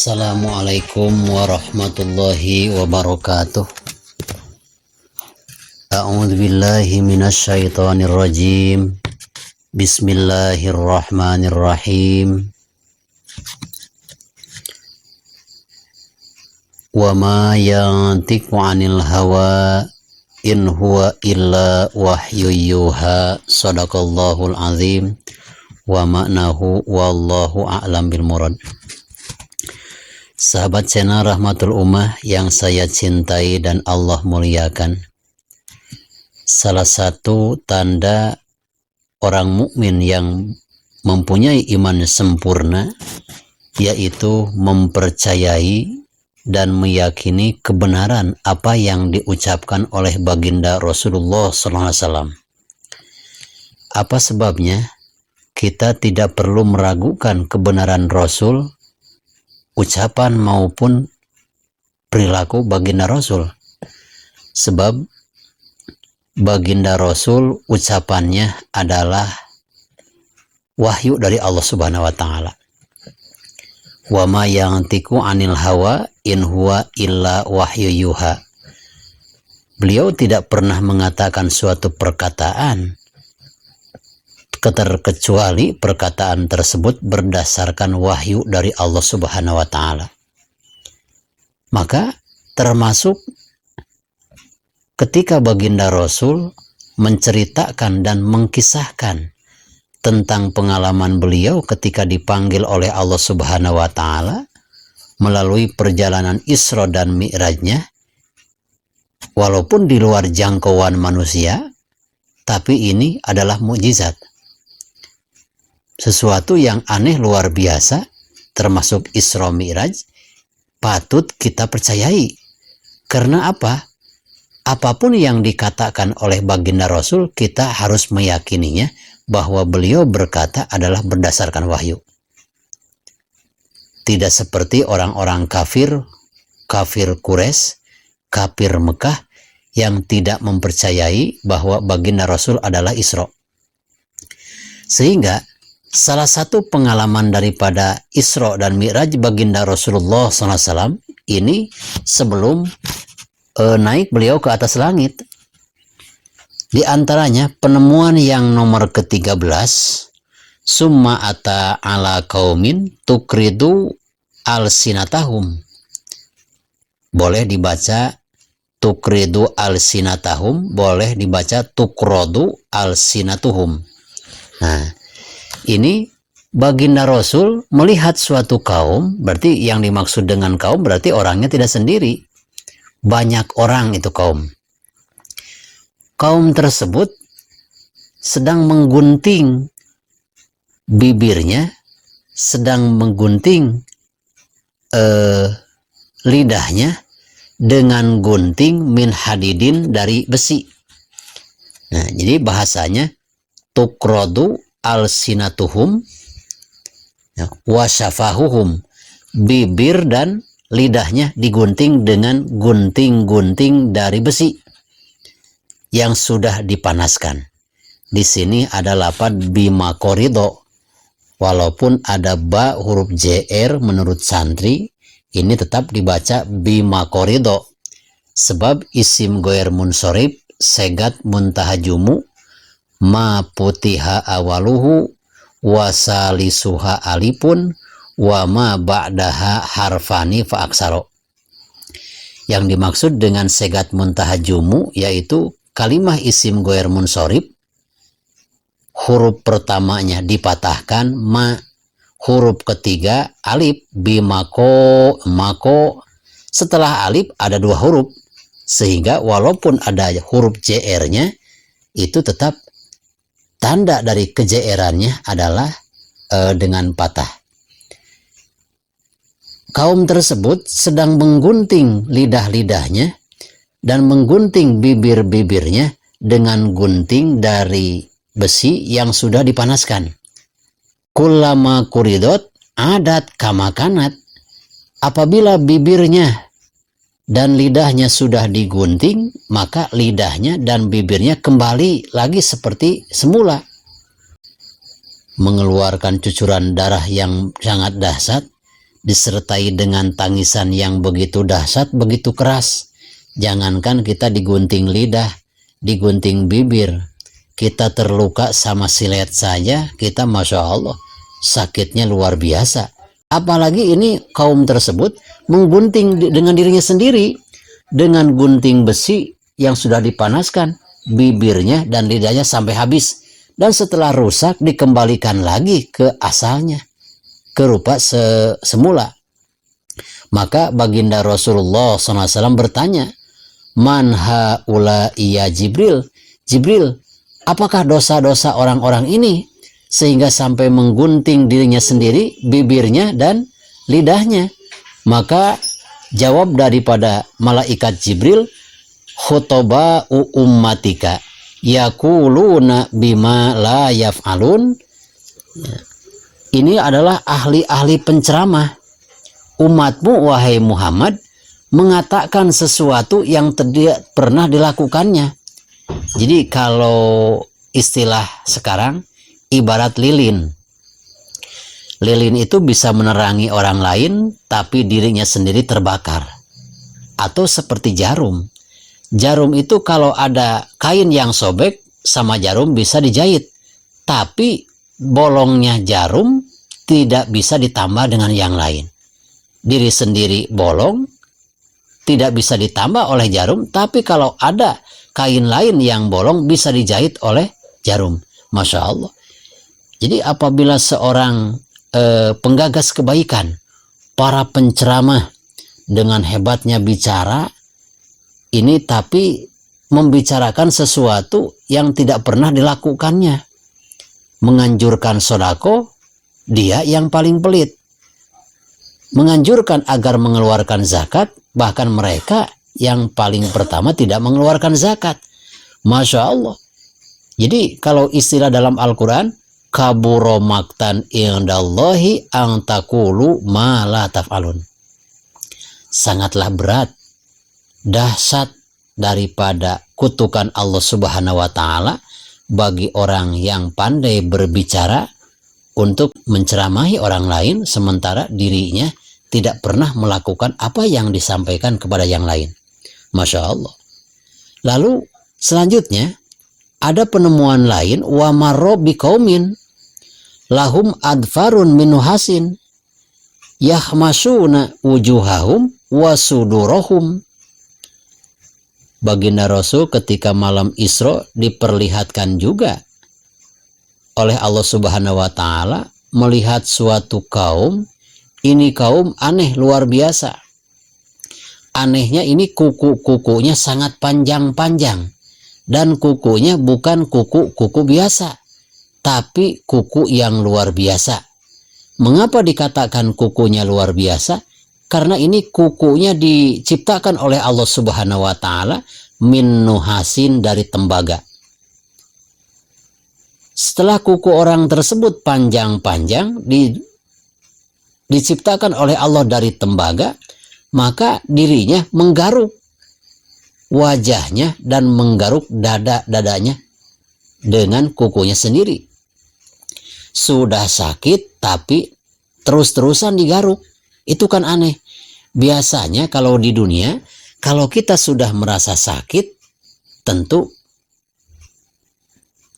Assalamualaikum warahmatullahi wabarakatuh. A'udzu billahi minasyaitonir rajim. Bismillahirrahmanirrahim. Wa ma yantiqu 'anil hawa in huwa illa wahyu yuha. Shadaqallahul azim. Wa ma'nahu wallahu a'lam bil murad. Sahabat channel Rahmatul Ummah yang saya cintai dan Allah muliakan, salah satu tanda orang mukmin yang mempunyai iman sempurna yaitu mempercayai dan meyakini kebenaran apa yang diucapkan oleh baginda Rasulullah SAW. Apa sebabnya? Kita tidak perlu meragukan kebenaran Rasul, ucapan maupun perilaku baginda Rasul, sebab baginda Rasul ucapannya adalah wahyu dari Allah Subhanahu wa taala. Wa ma yantiqu 'anil hawa in huwa illa wahyu yuha. Beliau tidak pernah mengatakan suatu perkataan kecuali perkataan tersebut berdasarkan wahyu dari Allah Subhanahu wa taala. Maka termasuk ketika baginda Rasul menceritakan dan mengkisahkan tentang pengalaman beliau ketika dipanggil oleh Allah Subhanahu wa taala melalui perjalanan Isra dan Mi'rajnya, walaupun di luar jangkauan manusia, tapi ini adalah mukjizat. Sesuatu yang aneh luar biasa, termasuk Isra Mi'raj, patut kita percayai. Karena apa? Apapun yang dikatakan oleh baginda Rasul, kita harus meyakininya bahwa beliau berkata adalah berdasarkan wahyu. Tidak seperti orang-orang kafir Quraisy, kafir Mekah, yang tidak mempercayai bahwa baginda Rasul adalah Isra. Sehingga salah satu pengalaman daripada Isra dan Mi'raj baginda Rasulullah SAW ini sebelum naik beliau ke atas langit. Di antaranya penemuan yang nomor ke-13, summa ata ala qaumin tukridu alsinatahum. Boleh dibaca tukridu alsinatahum, boleh dibaca tukrodu alsinatuhum. Nah, ini baginda Rasul melihat suatu kaum, berarti yang dimaksud dengan kaum berarti orangnya tidak sendiri. Banyak orang itu kaum. Kaum tersebut sedang menggunting bibirnya, sedang menggunting lidahnya dengan gunting min hadidin dari besi. Nah, jadi bahasanya tukrodu alsinatuhum wasyafahuhum, bibir dan lidahnya digunting dengan gunting-gunting dari besi yang sudah dipanaskan. Di sini ada lafaz bima korido, walaupun ada ba huruf JR menurut santri, ini tetap dibaca bima korido, sebab isim goer munsorib segat muntahajumu ma putiha awaluhu wasalisuha alipun wa ma ba'daha harfani fa aksaro. Yang dimaksud dengan segat muntahajumu yaitu kalimah isim goer munsorib, huruf pertamanya dipatahkan ma, huruf ketiga alif, bimako mako, setelah alif ada dua huruf, sehingga walaupun ada huruf JR-nya itu tetap tanda dari kejeerannya adalah dengan patah. Kaum tersebut sedang menggunting lidah-lidahnya dan menggunting bibir-bibirnya dengan gunting dari besi yang sudah dipanaskan. Kullama kuridot adat kama kanat. Apabila bibirnya dan lidahnya sudah digunting, maka lidahnya dan bibirnya kembali lagi seperti semula. Mengeluarkan cucuran darah yang sangat dahsyat disertai dengan tangisan yang begitu dahsyat, begitu keras. Jangankan kita digunting lidah, digunting bibir, kita terluka sama silet saja, kita Masya Allah sakitnya luar biasa. Apalagi ini kaum tersebut menggunting dengan dirinya sendiri, dengan gunting besi yang sudah dipanaskan, bibirnya dan lidahnya sampai habis. Dan setelah rusak dikembalikan lagi ke asalnya, ke rupa semula. Maka baginda Rasulullah SAW bertanya, "Man haula ya Jibril?" Jibril, apakah dosa-dosa orang-orang ini sehingga sampai menggunting dirinya sendiri, bibirnya dan lidahnya? Maka jawab daripada malaikat Jibril, "Khutoba'u ummatika yaquluna bima la yaf'alun." Ini adalah ahli-ahli penceramah. Umatmu wahai Muhammad mengatakan sesuatu yang tidak pernah dilakukannya. Jadi kalau istilah sekarang ibarat lilin. Lilin itu bisa menerangi orang lain tapi dirinya sendiri terbakar. Atau seperti jarum. Jarum itu kalau ada kain yang sobek sama jarum bisa dijahit. Tapi bolongnya jarum tidak bisa ditambah dengan yang lain. Diri sendiri bolong, tidak bisa ditambah oleh jarum, tapi kalau ada kain lain yang bolong bisa dijahit oleh jarum. Masya Allah. Jadi apabila seorang penggagas kebaikan, para penceramah dengan hebatnya bicara, ini tapi membicarakan sesuatu yang tidak pernah dilakukannya. Menganjurkan sodako, dia yang paling pelit. Menganjurkan agar mengeluarkan zakat, bahkan mereka yang paling pertama tidak mengeluarkan zakat. Masya Allah. Jadi kalau istilah dalam Al-Quran, kaburo maktan indallahi ang takulu ma la taf'alun. Sangatlah berat, dahsyat daripada kutukan Allah Subhanahu wa Ta'ala bagi orang yang pandai berbicara untuk menceramahi orang lain sementara dirinya tidak pernah melakukan apa yang disampaikan kepada yang lain. Masya Allah. Lalu selanjutnya ada penemuan lain, wa marro biqaumin lahum adfarun min nuhasin yahmasuna wujuhahum wa sudurahum. Baginda Rasul ketika malam Isra diperlihatkan juga oleh Allah Subhanahu wa Ta'ala melihat suatu kaum. Ini kaum aneh luar biasa. Anehnya ini kuku-kukunya sangat panjang-panjang. Dan kukunya bukan kuku-kuku biasa, tapi kuku yang luar biasa. Mengapa dikatakan kukunya luar biasa? Karena ini kukunya diciptakan oleh Allah Subhanahu wa Ta'ala min nuhasin, dari tembaga. Setelah kuku orang tersebut panjang-panjang diciptakan oleh Allah dari tembaga, maka dirinya menggaruk wajahnya dan menggaruk dadanya dengan kukunya sendiri. Sudah sakit tapi terus-terusan digaruk. Itu kan aneh. Biasanya kalau di dunia, kalau kita sudah merasa sakit, tentu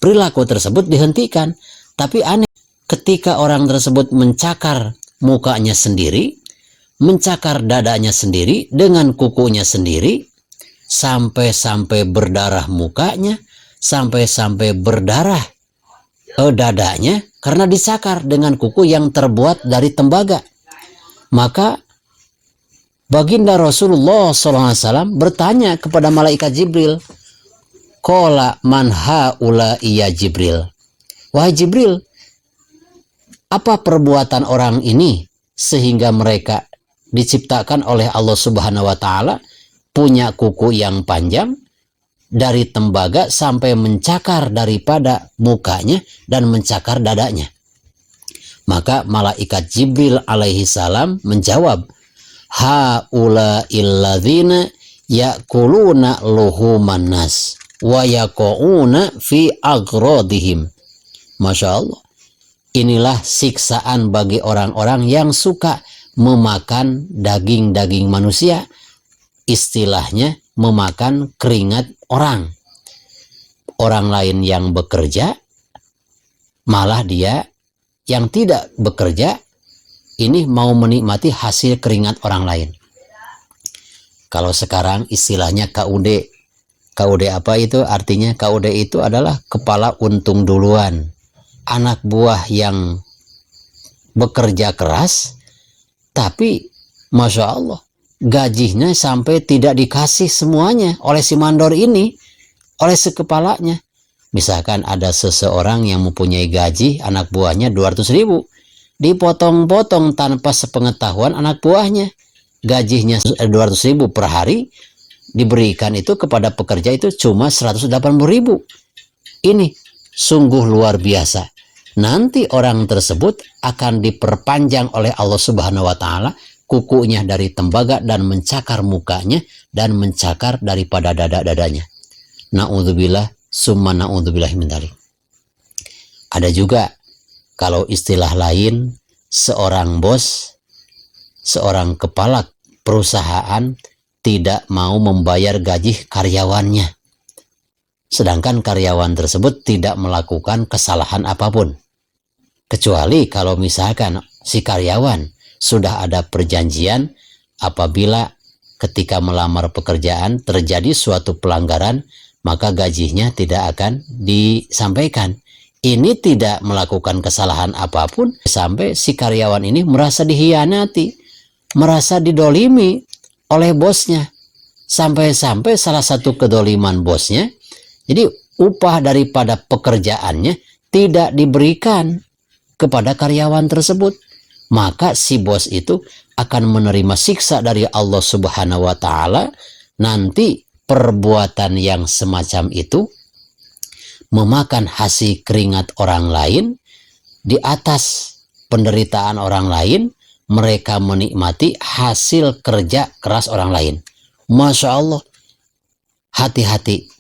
perilaku tersebut dihentikan. Tapi aneh, ketika orang tersebut mencakar mukanya sendiri, mencakar dadanya sendiri dengan kukunya sendiri, sampai-sampai berdarah mukanya, sampai-sampai berdarah dadanya karena dicakar dengan kuku yang terbuat dari tembaga. Maka baginda Rasulullah SAW bertanya kepada malaikat Jibril, qala man haula ya Jibril. Wahai Jibril, apa perbuatan orang ini sehingga mereka diciptakan oleh Allah Subhanahu wa Ta'ala punya kuku yang panjang dari tembaga sampai mencakar daripada mukanya dan mencakar dadanya? Maka malaikat Jibril alaihi salam menjawab, haula illadzina yakuluna luhuman nas wa yaqauna fi agradihim. Masya Allah. Inilah siksaan bagi orang-orang yang suka memakan daging-daging manusia, istilahnya memakan keringat orang. Orang lain yang bekerja, malah dia yang tidak bekerja ini mau menikmati hasil keringat orang lain. Kalau sekarang istilahnya KUD. KUD apa itu? Artinya KUD itu adalah kepala untung duluan. Anak buah yang bekerja keras, tapi Masya Allah, gajinya sampai tidak dikasih semuanya oleh si mandor ini, oleh si kepalanya. Misalkan ada seseorang yang mempunyai gaji anak buahnya 200.000, dipotong-potong tanpa sepengetahuan anak buahnya. Gajinya 200.000 per hari, diberikan itu kepada pekerja itu cuma 180.000. Ini sungguh luar biasa. Nanti orang tersebut akan diperpanjang oleh Allah Subhanahu wa Ta'ala kukunya dari tembaga dan mencakar mukanya dan mencakar daripada dada-dadanya. Na'udzubillah summa na'udzubillah min dzalik. Ada juga kalau istilah lain, seorang bos, seorang kepala perusahaan tidak mau membayar gaji karyawannya, sedangkan karyawan tersebut tidak melakukan kesalahan apapun, kecuali kalau misalkan si karyawan sudah ada perjanjian apabila ketika melamar pekerjaan terjadi suatu pelanggaran, maka gajinya tidak akan disampaikan. Ini tidak melakukan kesalahan apapun sampai si karyawan ini merasa dihianati, merasa didolimi oleh bosnya. Sampai-sampai salah satu kedoliman bosnya, jadi upah daripada pekerjaannya tidak diberikan kepada karyawan tersebut. Maka si bos itu akan menerima siksa dari Allah Subhanahu wa Ta'ala. Nanti perbuatan yang semacam itu memakan hasil keringat orang lain, di atas penderitaan orang lain mereka menikmati hasil kerja keras orang lain. Masya Allah, hati-hati.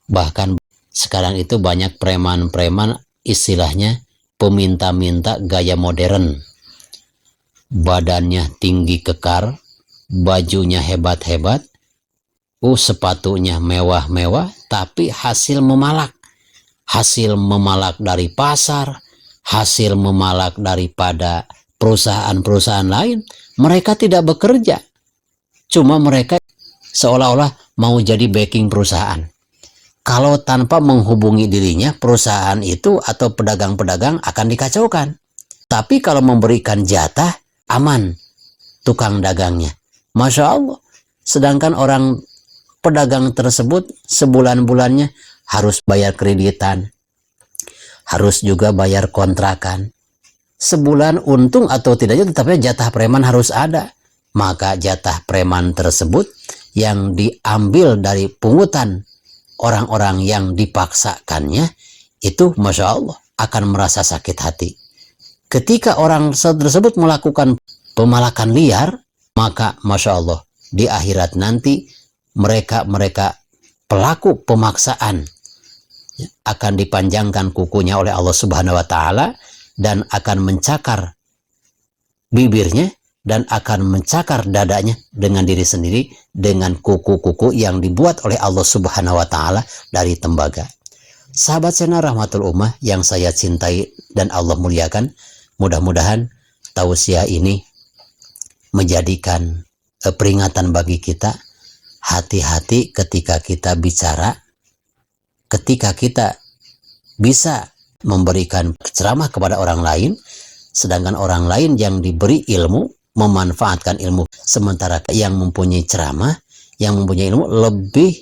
Bahkan sekarang itu banyak preman-preman, istilahnya peminta-minta gaya modern, badannya tinggi kekar, bajunya hebat-hebat, sepatunya mewah-mewah, tapi hasil memalak dari pasar, hasil memalak daripada perusahaan-perusahaan lain. Mereka tidak bekerja, cuma mereka seolah-olah mau jadi backing perusahaan. Kalau tanpa menghubungi dirinya, perusahaan itu atau pedagang-pedagang akan dikacaukan. Tapi kalau memberikan jatah, aman tukang dagangnya. Masya Allah. Sedangkan orang pedagang tersebut sebulan-bulannya harus bayar kreditan, harus juga bayar kontrakan. Sebulan untung atau tidaknya, tetapi jatah preman harus ada. Maka jatah preman tersebut yang diambil dari pungutan orang-orang yang dipaksakannya itu, Masya Allah, akan merasa sakit hati. Ketika orang tersebut melakukan pemalakan liar, maka Masya Allah, di akhirat nanti mereka pelaku pemaksaan akan dipanjangkan kukunya oleh Allah Subhanahu wa Ta'ala dan akan mencakar bibirnya dan akan mencakar dadanya dengan diri sendiri dengan kuku-kuku yang dibuat oleh Allah Subhanahu wa Ta'ala dari tembaga. Sahabat channel Rahmatul Ummah yang saya cintai dan Allah muliakan, mudah-mudahan tausiah ini menjadikan peringatan bagi kita. Hati-hati ketika kita bicara, ketika kita bisa memberikan ceramah kepada orang lain, sedangkan orang lain yang diberi ilmu memanfaatkan ilmu, sementara yang mempunyai ceramah, yang mempunyai ilmu lebih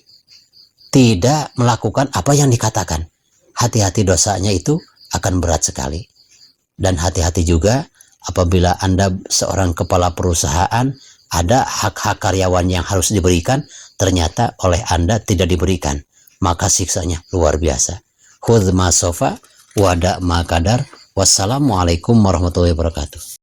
tidak melakukan apa yang dikatakan. Hati-hati, dosanya itu akan berat sekali. Dan hati-hati juga apabila Anda seorang kepala perusahaan, ada hak-hak karyawan yang harus diberikan, ternyata oleh Anda tidak diberikan, maka siksanya luar biasa. Khudh ma sofa wada ma kadar. Wassalamualaikum warahmatullahi wabarakatuh.